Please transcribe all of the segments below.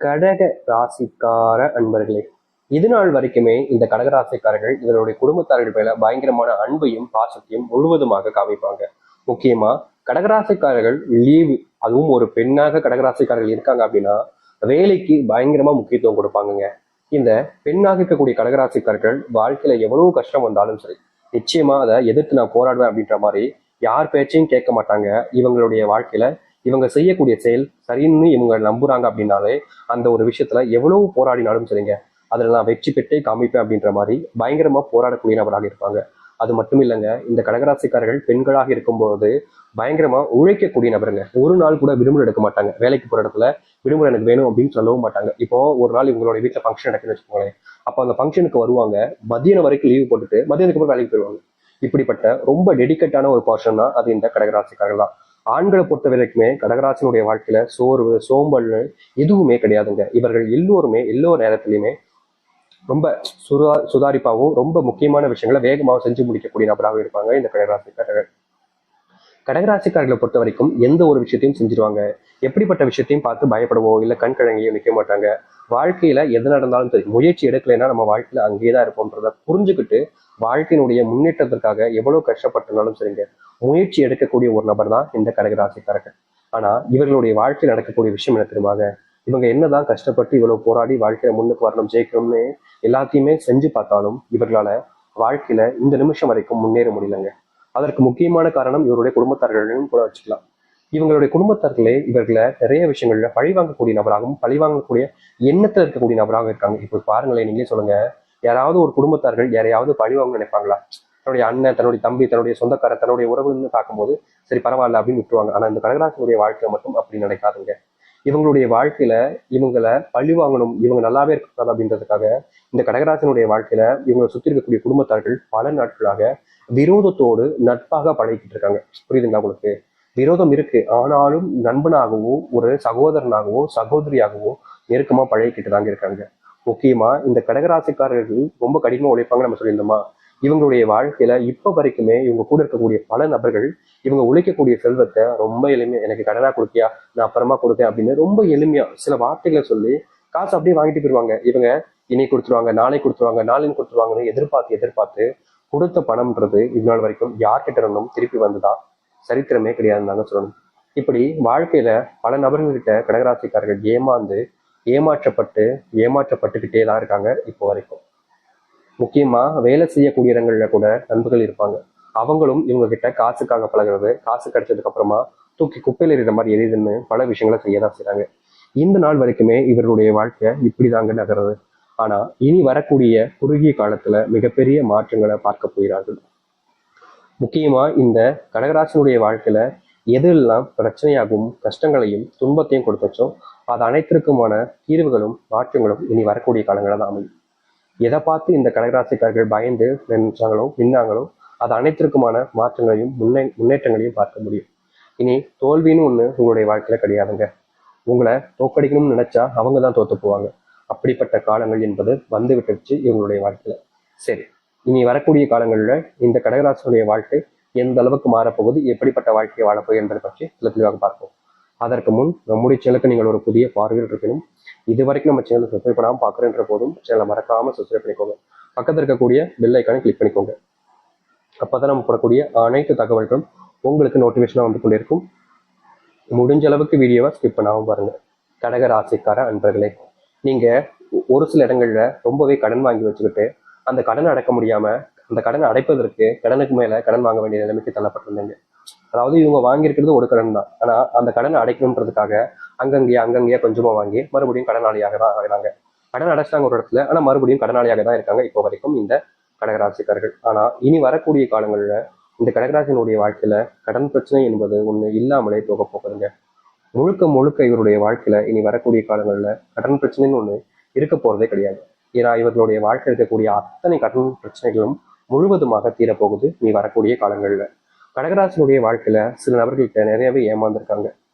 கடக ராசிக்கார அன்பர்களே, இது நாள் வரைக்குமே இந்த கடகராசிக்காரர்கள் இவருடைய குடும்பத்தார்கள் மேல பயங்கரமான அன்பையும் பாசத்தையும் முழுவதுமாக காமிப்பாங்க. முக்கியமா கடகராசிக்காரர்கள் லீவு, அதுவும் ஒரு பெண்ணாக கடகராசிக்காரர்கள் இருக்காங்க அப்படின்னா வேலைக்கு பயங்கரமா முக்கியத்துவம் கொடுப்பாங்க. இந்த பெண்ணாக இருக்கக்கூடிய கடகராசிக்காரர்கள் வாழ்க்கையில எவ்வளவு கஷ்டம் வந்தாலும் சரி, நிச்சயமா அதை எதிர்த்து நான் போராடுவேன் அப்படின்ற மாதிரி யார் பேச்சையும் கேட்க மாட்டாங்க. இவங்களுடைய வாழ்க்கையில இவங்க செய்யக்கூடிய செயல் சரின்னு இவங்க நம்புறாங்க அப்படின்னாலே அந்த ஒரு விஷயத்துல எவ்வளவு போராடினாலும் சரிங்க, அதுல நான் வெற்றி பெற்றே காமிப்பேன் அப்படின்ற மாதிரி பயங்கரமா போராடக்கூடிய நபராக இருப்பாங்க. அது மட்டும் இல்லைங்க, இந்த கடகராசிக்காரர்கள் பெண்களாக இருக்கும்போது பயங்கரமா உழைக்கக்கூடிய நபருங்க. ஒரு நாள் கூட விடுமுறை எடுக்க மாட்டாங்க. வேலைக்கு போற இடத்துல விடுமுறை எனக்கு வேணும் அப்படின்னு சொல்லவும் மாட்டாங்க. இப்போ ஒரு நாள் இவங்களோட வீட்டுல ஃபங்க்ஷன் நடக்குன்னு வச்சுக்கோங்களேன், அப்போ அந்த ஃபங்க்ஷனுக்கு வருவாங்க, மதியம் வரைக்கும் லீவு போட்டுட்டு மதியத்துக்கு அப்புறம் வேலைக்கு போயிடுவாங்க. இப்படிப்பட்ட ரொம்ப டெடிக்கேட்டான ஒரு பர்சன் தான் அது இந்த கடகராசிக்காரர்கள் தான். ஆண்களை பொறுத்த வரைக்குமே கடகராசினுடைய வாழ்க்கையில சோர்வு சோம்பல்னு எதுவுமே கிடையாதுங்க. இவர்கள் எல்லோருமே எல்லோ நேரத்திலையுமே ரொம்ப சுதாரிப்பாகவும் ரொம்ப முக்கியமான விஷயங்களை வேகமாக செஞ்சு முடிக்கக்கூடிய நபராக இருப்பாங்க இந்த கடகராசிக்காரர்கள். கடகராசிக்காரர்களை பொறுத்த வரைக்கும் எந்த ஒரு விஷயத்தையும் செஞ்சிருவாங்க. எப்படிப்பட்ட விஷயத்தையும் பார்த்து பயப்படவோ இல்லை கண் கழங்கியோ நிற்க மாட்டாங்க. வாழ்க்கையில எது நடந்தாலும் சரி, முயற்சி எடுக்கலைன்னா நம்ம வாழ்க்கையில அங்கேயே தான் இருப்போம்ன்றத புரிஞ்சுக்கிட்டு வாழ்க்கையினுடைய முன்னேற்றத்திற்காக எவ்வளவு கஷ்டப்பட்டிருந்தாலும் சரிங்க, முயற்சி எடுக்கக்கூடிய ஒரு நபர் தான் இந்த கடகராசிக்காரர்கள். ஆனா இவர்களுடைய வாழ்க்கையில் நடக்கக்கூடிய விஷயம் என்ன தெரியுமாங்க, இவங்க என்னதான் கஷ்டப்பட்டு இவ்வளவு போராடி வாழ்க்கையில முன்னுக்கு வரணும் ஜெயிக்கணும்னு எல்லாத்தையுமே செஞ்சு பார்த்தாலும் இவர்களால வாழ்க்கையில இந்த நிமிஷம் வரைக்கும் முன்னேற முடியலங்க. அதற்கு முக்கியமான காரணம் இவருடைய குடும்பத்தார்களையும் கூட வச்சுக்கலாம். இவங்களுடைய குடும்பத்தார்களே இவர்களை நிறைய விஷயங்கள்ல பழி வாங்கக்கூடிய நபராகவும் பழி வாங்கக்கூடிய எண்ணத்துல இருக்கக்கூடிய நபராக இருக்காங்க. இப்போ பாருங்களேன், நீங்களே சொல்லுங்க, யாராவது ஒரு குடும்பத்தார்கள் யாரையாவது பழி வாங்க நினைப்பாங்களா? தன்னுடைய அண்ணன், தன்னுடைய தம்பி, தன்னுடைய சொந்தக்காரர், தன்னுடைய உறவுன்னு பார்க்கும்போது சரி பரவாயில்ல அப்படின்னு விட்டுருவாங்க. ஆனா இந்த கடகராசினுடைய வாழ்க்கையில மட்டும் அப்படி நடக்காதுங்க. இவங்களுடைய வாழ்க்கையில இவங்களை பழி வாங்கணும், இவங்க நல்லாவே இருக்கக்கூடாது அப்படின்றதுக்காக இந்த கடகராசினுடைய வாழ்க்கையில இவங்களை சுத்தி இருக்கக்கூடிய குடும்பத்தார்கள் பல நாட்களாக விரோதத்தோடு நட்பாக பழகிட்டு இருக்காங்க. புரியுதுங்களா உங்களுக்கு? விரோதம் இருக்கு, ஆனாலும் நண்பனாகவோ ஒரு சகோதரனாகவோ சகோதரியாகவோ நெருக்கமா பழகிக்கிட்டு தாங்க இருக்காங்க. முக்கியமா இந்த கடகராசிக்காரர்கள் ரொம்ப கடினமா உழைப்பாங்க நம்ம சொல்லியிருந்தோமா, இவங்களுடைய வாழ்க்கையில இப்ப வரைக்குமே இவங்க கூட இருக்கக்கூடிய பல நபர்கள் இவங்க உழைக்கக்கூடிய செல்வத்தை ரொம்ப எளிமையா எனக்கு கடனா கொடுக்கியா, நான் அப்புறமா கொடுத்தேன் அப்படின்னு ரொம்ப எளிமையா சில வார்த்தைகளை சொல்லி காசு அப்படியே வாங்கிட்டு போயிருவாங்க. இவங்க இன்னைக்கு கொடுத்துருவாங்க, நாளைக்கு கொடுத்துருவாங்க, நாளைக்கு கொடுத்துருவாங்கன்னு எதிர்பார்த்து எதிர்பார்த்து கொடுத்த பணம்ன்றது இந்நாள் வரைக்கும் யார்கிட்ட இருந்தும் திருப்பி வந்துதான் சரித்திரமே கிடையாதுன்னு தாங்க சொல்லணும். இப்படி வாழ்க்கையில பல நபர்கள்கிட்ட கடகராசிக்காரர்கள் ஏமாற்றப்பட்டு ஏமாற்றப்பட்டுக்கிட்டே தான் இருக்காங்க இப்போ வரைக்கும். முக்கியமா வேலை செய்யக்கூடிய இடங்கள்ல கூட நண்பர்கள் இருப்பாங்க. அவங்களும் இவங்க கிட்ட காசுக்காக பழகிறது, காசு கிடைச்சதுக்கு அப்புறமா தூக்கி குப்பையில எறிகிற மாதிரி எரியுதுன்னு பல விஷயங்களை செய்யதான் செய்றாங்க. இந்த நாள் வரைக்குமே இவர்களுடைய வாழ்க்கை இப்படிதாங்க நகருது. ஆனா இனி வரக்கூடிய குறுகிய காலத்துல மிகப்பெரிய மாற்றங்களை பார்க்க போகிறார்கள். முக்கியமா இந்த கடகராசினுடைய வாழ்க்கையில எதெல்லாம் பிரச்சனையாகவும் கஷ்டங்களையும் துன்பத்தையும் கொடுத்துச்சோ அது அனைத்திற்குமான தீர்வுகளும் மாற்றங்களும் இனி வரக்கூடிய காலங்களில் தான் அமையும். எதை பார்த்து இந்த கடகராசிக்காரர்கள் பயந்து நின்னாங்களோ அது அனைத்திற்குமான மாற்றங்களையும் முன்னேற்றங்களையும் பார்க்க முடியும். இனி தோல்வின்னு ஒண்ணு உங்களுடைய வாழ்க்கையில கிடையாதுங்க. உங்களை தோக்கடிக்கணும்னு நினைச்சா அவங்க தான் தோத்து போவாங்க. அப்படிப்பட்ட காலங்கள் என்பது வந்து விட்டுருச்சு இவங்களுடைய வாழ்க்கையில. சரி, இனி வரக்கூடிய காலங்கள்ல இந்த கடகராசினுடைய வாழ்க்கை எந்த அளவுக்கு மாறப்போகுது, எப்படிப்பட்ட வாழ்க்கையை வாழப்போகுது என்பதை பற்றி சில தெளிவாக பார்ப்போம். அதற்கு முன் நம்முடைய சேனலுக்கு நீங்கள் ஒரு புதிய பார்வையில் இருக்கணும். இது வரைக்கும் நம்ம சேனல் சப்ஸ்கிரைப் பண்ணாமல் பார்க்குறேன்ற போதும் சேனலை மறக்காம சப்ஸ்கிரைப் பண்ணிக்கோங்க. பக்கத்தில் இருக்கக்கூடிய பெல் ஐக்கானை கிளிக் பண்ணிக்கோங்க. அப்பதான் நம்ம போடக்கூடிய அனைத்து தகவல்களும் உங்களுக்கு நோட்டிஃபிகேஷனாக வந்து கொண்டிருக்கும். முடிஞ்ச அளவுக்கு வீடியோவை ஸ்கிப் பண்ணாமல் பாருங்க. கடக ராசிக்கார அன்பர்களே, நீங்க ஒரு சில இடங்கள்ல ரொம்பவே கடன் வாங்கி வச்சுக்கிட்டு அந்த கடனை அடைக்க முடியாம அந்த கடனை அடைப்பதற்கு கடனுக்கு மேல கடன் வாங்க வேண்டிய நிலைமைக்கு தள்ளப்பட்டிருந்தீங்க. அதாவது இவங்க வாங்கியிருக்கிறது ஒரு கடன் தான், ஆனா அந்த கடனை அடைக்கணுன்றதுக்காக அங்கங்கேயே கொஞ்சமா வாங்கி மறுபடியும் கடனாளியாக தான் ஆகிறாங்க. கடன் அடைச்சிட்டாங்க ஒரு இடத்துல, ஆனா மறுபடியும் கடனாளியாக தான் இருக்காங்க இப்போ வரைக்கும் இந்த கடகராசிக்காரர்கள். ஆனா இனி வரக்கூடிய காலங்கள்ல இந்த கடகராசினுடைய வாழ்க்கையில கடன் பிரச்சனை என்பது ஒண்ணு இல்லாமலே போக போகுதுங்க. முழுக்க முழுக்க இவருடைய வாழ்க்கையில இனி வரக்கூடிய காலங்கள்ல கடன் பிரச்சனைன்னு ஒண்ணு இருக்க போறதே கிடையாது. ஏன்னா இவர்களுடைய வாழ்க்கை இருக்கக்கூடிய அத்தனை கடன் பிரச்சனைகளும் முழுவதுமாக தீரப்போகுது நீ வரக்கூடிய காலங்கள்ல. கடகராசினுடைய வாழ்க்கையில சில நபர்கள்கிட்ட நிறையவே ஏமாந்துருக்காங்க.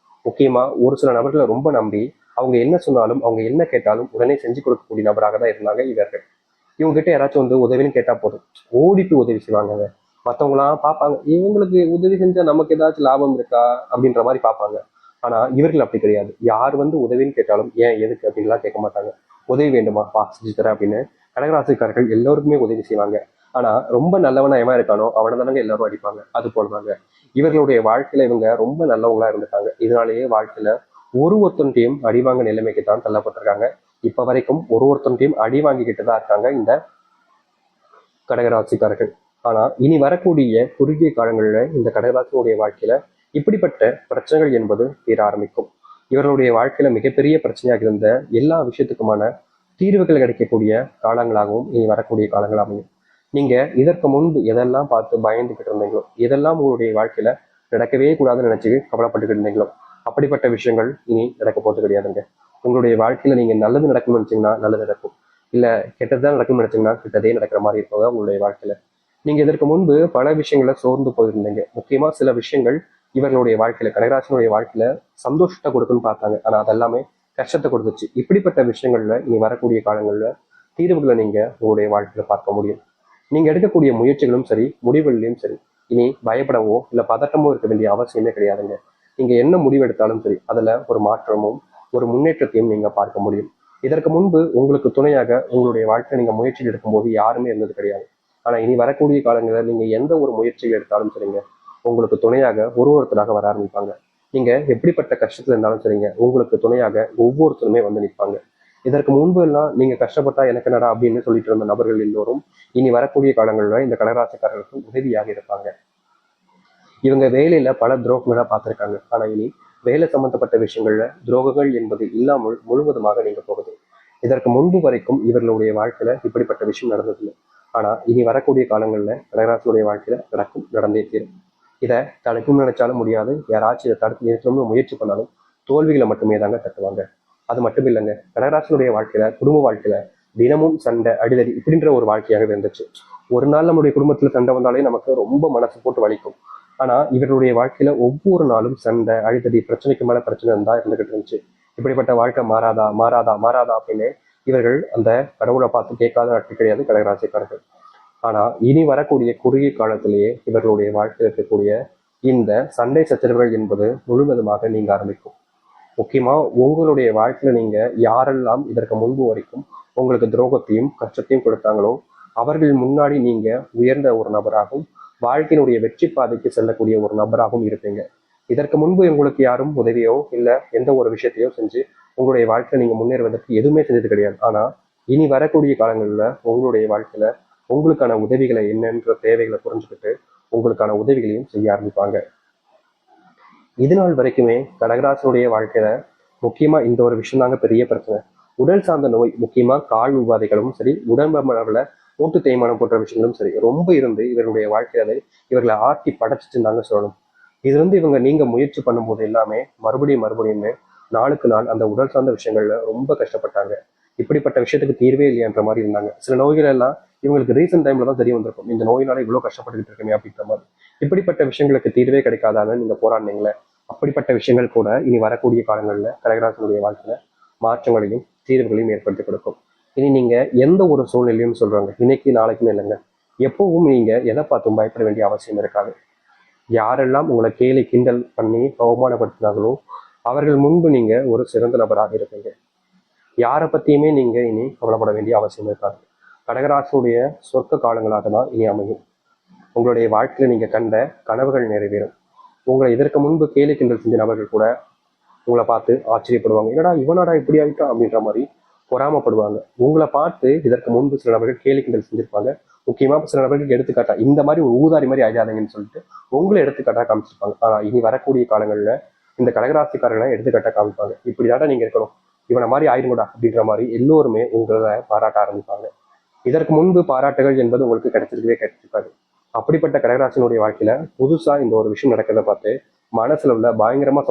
முக்கியமா ஒரு சில நபர்களை ரொம்ப நம்பி அவங்க என்ன சொன்னாலும் அவங்க என்ன கேட்டாலும் உடனே செஞ்சு கொடுக்கக்கூடிய நபராக தான் இருந்தாங்க இவர்கள். இவங்க கிட்ட யாராச்சும் வந்து உதவின்னு கேட்டா போதும், ஓடிட்டு உதவி செய்வாங்க. மற்றவங்களாம் பார்ப்பாங்க, இவங்களுக்கு உதவி செஞ்சா நமக்கு ஏதாச்சும் லாபம் இருக்கா அப்படின்ற மாதிரி பார்ப்பாங்க. ஆனா இவர்கள் அப்படி கிடையாது. யார் வந்து உதவின்னு கேட்டாலும் ஏன் எதுக்கு அப்படின்லாம் கேட்க மாட்டாங்க. உதவி வேண்டுமா பா செஞ்சு தரேன் அப்படின்னு கடகராசிக்காரர்கள் எல்லோருக்குமே உதவி செய்வாங்க. ஆனா ரொம்ப நல்லவனா எவன் இருக்கானோ அவனை தானங்க எல்லாரும் அடிப்பாங்க. அது போலதாங்க இவர்களுடைய வாழ்க்கையில இவங்க ரொம்ப நல்லவங்களா இருந்துட்டாங்க. இதனாலேயே வாழ்க்கையில ஒருத்தன்ட்டையும் அடிவாங்க நிலைமைக்கு தான் தள்ளப்பட்டிருக்காங்க. இப்ப வரைக்கும் ஒருத்தன்ட்டையும் அடி வாங்கிக்கிட்டு தான் இருக்காங்க இந்த கடகராசிக்காரர்கள். ஆனா இனி வரக்கூடிய குறுகிய காலங்களில் இந்த கடகராசியுடைய வாழ்க்கையில இப்படிப்பட்ட பிரச்சனைகள் என்பது தீர ஆரம்பிக்கும். இவர்களுடைய வாழ்க்கையில மிகப்பெரிய பிரச்சனையாக இருந்த எல்லா விஷயத்துக்குமான தீர்வுகள் கிடைக்கக்கூடிய காலங்களாகவும் இனி வரக்கூடிய காலங்கள் அமையும். நீங்க இதற்கு முன்பு எதெல்லாம் பார்த்து பயந்துகிட்டு இருந்தீங்களோ, எதெல்லாம் உங்களுடைய வாழ்க்கையில நடக்கவே கூடாதுன்னு நினைச்சு கவலைப்பட்டுக்கிட்டு இருந்தீங்களோ, அப்படிப்பட்ட விஷயங்கள் இனி நடக்க போறது கிடையாதுங்க. உங்களுடைய வாழ்க்கையில நீங்க நல்லது நடக்கணும்னு நினைச்சீங்கன்னா நல்லது நடக்கும். இல்ல கெட்டதுதான் நடக்கணும்னு நினைச்சீங்கன்னா கெட்டதே நடக்கிற மாதிரி இருப்பாங்க உங்களுடைய வாழ்க்கையில. நீங்க இதற்கு முன்பு பல விஷயங்கள சோர்ந்து போயிருந்தீங்க. முக்கியமா சில விஷயங்கள் இவர்களுடைய வாழ்க்கையில கடகராசினுடைய வாழ்க்கையில சந்தோஷத்தை கொடுக்குன்னு பார்த்தாங்க. ஆனா அதெல்லாமே கஷ்டத்தை கொடுத்துச்சு. இப்படிப்பட்ட விஷயங்கள்ல இனி வரக்கூடிய காலங்கள்ல தீர்வுகளை நீங்க உங்களுடைய வாழ்க்கையில பார்க்க முடியும். நீங்க எடுக்கக்கூடிய முயற்சிகளும் சரி, முடிவுகளிலும் சரி, இனி பயப்படவோ இல்ல பதட்டமோ இருக்க வேண்டிய அவசியமே கிடையாதுங்க. நீங்க என்ன முடிவு எடுத்தாலும் சரி, அதுல ஒரு மாற்றமும் ஒரு முன்னேற்றத்தையும் நீங்க பார்க்க முடியும். இதற்கு முன்பு உங்களுக்கு துணையாக உங்களுடைய வாழ்க்கையை நீங்க முயற்சிகள் எடுக்கும்போது யாருமே இருந்தது கிடையாது. ஆனா இனி வரக்கூடிய காலங்களில் நீங்க எந்த ஒரு முயற்சிகள் எடுத்தாலும் சரிங்க, உங்களுக்கு துணையாக ஒருத்தராக வர ஆரம்பிப்பாங்க. நீங்க எப்படிப்பட்ட கஷ்டத்துல இருந்தாலும் சரிங்க, உங்களுக்கு துணையாக ஒவ்வொருத்தருமே வந்து நிற்பாங்க. இதற்கு முன்பு எல்லாம் நீங்க கஷ்டப்பட்டா எனக்கு என்னடா அப்படின்னு சொல்லிட்டு இருந்த நபர்கள் எல்லோரும் இனி வரக்கூடிய காலங்களில் இந்த கடகராசிக்காரர்களுக்கு உதவியாக இருப்பாங்க. இவங்க வேலையில பல துரோகங்களா பார்த்திருக்காங்க. ஆனா இனி வேலை சம்பந்தப்பட்ட விஷயங்கள்ல துரோகங்கள் என்பது இல்லாமல் முழுவதுமாக நீங்க போகுது. இதற்கு முன்பு வரைக்கும் இவர்களுடைய வாழ்க்கையில இப்படிப்பட்ட விஷயம் நடந்ததில்லை. ஆனா இனி வரக்கூடிய காலங்கள்ல கடகராசியுடைய வாழ்க்கையில நடக்கும், நடந்தே தீரும். இதை தடுக்கணும்னு நினைச்சாலும் முடியாது. யாராச்சும் இதை தடுத்து நிறுத்தணும்னு முயற்சி பண்ணாலும் தோல்விகளை மட்டுமே தாங்க தட்டுவாங்க. அது மட்டும் இல்லைங்க, கடகராசினுடைய வாழ்க்கையில குடும்ப வாழ்க்கையில தினமும் சண்டை அடிதடி இப்படின்ற ஒரு வாழ்க்கையாக இருந்துச்சு. ஒரு நாள் நம்முடைய குடும்பத்துல சண்டை வந்தாலே நமக்கு ரொம்ப மனசு போட்டு வலிக்கும். ஆனா இவருடைய வாழ்க்கையில ஒவ்வொரு நாளும் சண்டை அடிதடி பிரச்சனைக்கு மேல பிரச்சனை இருந்தா இருந்துகிட்டு இருந்துச்சு. இப்படிப்பட்ட வாழ்க்கை மாறாதா மாறாதா மாறாதா அப்படின்னு இவர்கள் அந்த கடவுளை பார்த்து கேட்காத நாட்கள் கிடையாது கடகராசிக்காரர்கள். ஆனா இனி வரக்கூடிய குறுகிய காலத்திலேயே இவர்களுடைய வாழ்க்கையில் இருக்கக்கூடிய இந்த சண்டை சச்சரவுகள் என்பது முழுவதுமாக நீங்க ஆரம்பிக்கும். முக்கியமா உங்களுடைய வாழ்க்கையில நீங்க யாரெல்லாம் இதற்கு முன்பு வரைக்கும் உங்களுக்கு துரோகத்தையும் கஷ்டத்தையும் கொடுத்தாங்களோ அவர்கள் முன்னாடி நீங்க உயர்ந்த ஒரு நபராகவும் வாழ்க்கையினுடைய வெற்றி பாதைக்கு செல்லக்கூடிய ஒரு நபராகவும் இருப்பீங்க. இதற்கு முன்பு உங்களுக்கு யாரும் உதவியோ இல்ல எந்த ஒரு விஷயத்தையோ செஞ்சு உங்களுடைய வாழ்க்கையில நீங்க முன்னேறுவதற்கு எதுவுமே செஞ்சது கிடையாது. ஆனா இனி வரக்கூடிய காலங்கள்ல உங்களுடைய வாழ்க்கையில உங்களுக்கான உதவிகளை என்னன்ற தேவைகளை புரிஞ்சுக்கிட்டு உங்களுக்கான உதவிகளையும் செய்ய ஆரம்பிப்பாங்க. இது நாள் வரைக்குமே கடகராசனுடைய வாழ்க்கையில முக்கியமா இந்த ஒரு விஷயம் தாங்க பெரிய பிரச்சனை. உடல் சார்ந்த நோய், முக்கியமா கால் உபாதைகளும் சரி, உடம்பு அளவுல மூட்டு தேய்மானம் போன்ற விஷயங்களும் சரி ரொம்ப இருந்து இவருடைய வாழ்க்கையில இவர்களை ஆட்டி படைச்சிச்சுன்னு தாங்க சொல்லணும். இது வந்து நீங்க முயற்சி பண்ணும்போது எல்லாமே மறுபடியும் மறுபடியுமே நாளுக்கு நாள் அந்த உடல் சார்ந்த விஷயங்கள்ல ரொம்ப கஷ்டப்பட்டாங்க. இப்படிப்பட்ட விஷயத்துக்கு தீர்வே இல்லையன்ற மாதிரி இருந்தாங்க. சில நோய்கள் எல்லாம் இவங்களுக்கு ரீசன்ட் டைம்ல தான் தெரிய வந்திருக்கும், இந்த நோயினால இவ்வளவு கஷ்டப்பட்டுக்கிட்டு இருக்கமே அப்படின்ற மாதிரி. இப்படிப்பட்ட விஷயங்களுக்கு தீர்வே கிடைக்காதான்னு நீங்க போராடினீங்களே, அப்படிப்பட்ட விஷயங்கள் கூட இனி வரக்கூடிய காலங்களில் கடகராசனுடைய வாழ்க்கையில மாற்றங்களையும் தீர்வுகளையும் ஏற்படுத்தி கொடுக்கும். இனி நீங்க எந்த ஒரு சூழ்நிலையும் சொல்றாங்க, இன்னைக்கு நாளைக்குன்னு இல்லைங்க, எப்பவும் நீங்க எதை பார்த்தும் பயப்பட வேண்டிய அவசியம் இருக்காது. யாரெல்லாம் உங்களை கேலி கிண்டல் பண்ணி அவமானப்படுத்தினாங்களோ அவர்கள் முன்பு நீங்க ஒரு சிறந்த நபராக இருப்பீங்க. யாரை பத்தியுமே நீங்க இனி கவலைப்பட வேண்டிய அவசியம் இருக்காது. கடகராசியுடைய சொர்க்க காலங்களாக தான் இனி அமையும். உங்களுடைய வாழ்க்கையில நீங்க கண்ட கனவுகள் நிறைவேறும். உங்களை இதற்கு முன்பு கேலி கிண்டல் செஞ்ச நபர்கள் கூட உங்களை பார்த்து ஆச்சரியப்படுவாங்க. என்னடா இவனாடா இப்படி ஆயிட்டான் அப்படின்ற மாதிரி பொறாமப்படுவாங்க. உங்களை பார்த்து இதற்கு முன்பு சில நபர்கள் கேலி கிண்டல் செஞ்சிருப்பாங்க. முக்கியமா சில நபர்களுக்கு எடுத்துக்காட்டா இந்த மாதிரி ஒரு ஊதாரி மாதிரி ஆயிடாதீங்கன்னு சொல்லிட்டு உங்களை எடுத்துக்காட்டா காமிச்சிருப்பாங்க. ஆனா இனி வரக்கூடிய காலங்கள்ல இந்த கடகராசிக்காரர்களை எடுத்துக்காட்டா காமிப்பாங்க. இப்படிதாட்டா நீங்க இருக்கணும், இவனை மாதிரி ஆயிடுங்கடா அப்படின்ற மாதிரி எல்லோருமே உங்களை பாராட்ட ஆரம்பிப்பாங்க. இதற்கு முன்பு பாராட்டுகள் என்பது உங்களுக்கு கிடைச்சிருக்கவே கிடைச்சிருக்காது. அப்படிப்பட்ட கடகராசினுடைய வாழ்க்கையில புதுசா இந்த ஒரு விஷயம் நடக்கிறத பார்த்து மனசுல உள்ள பயங்கரமா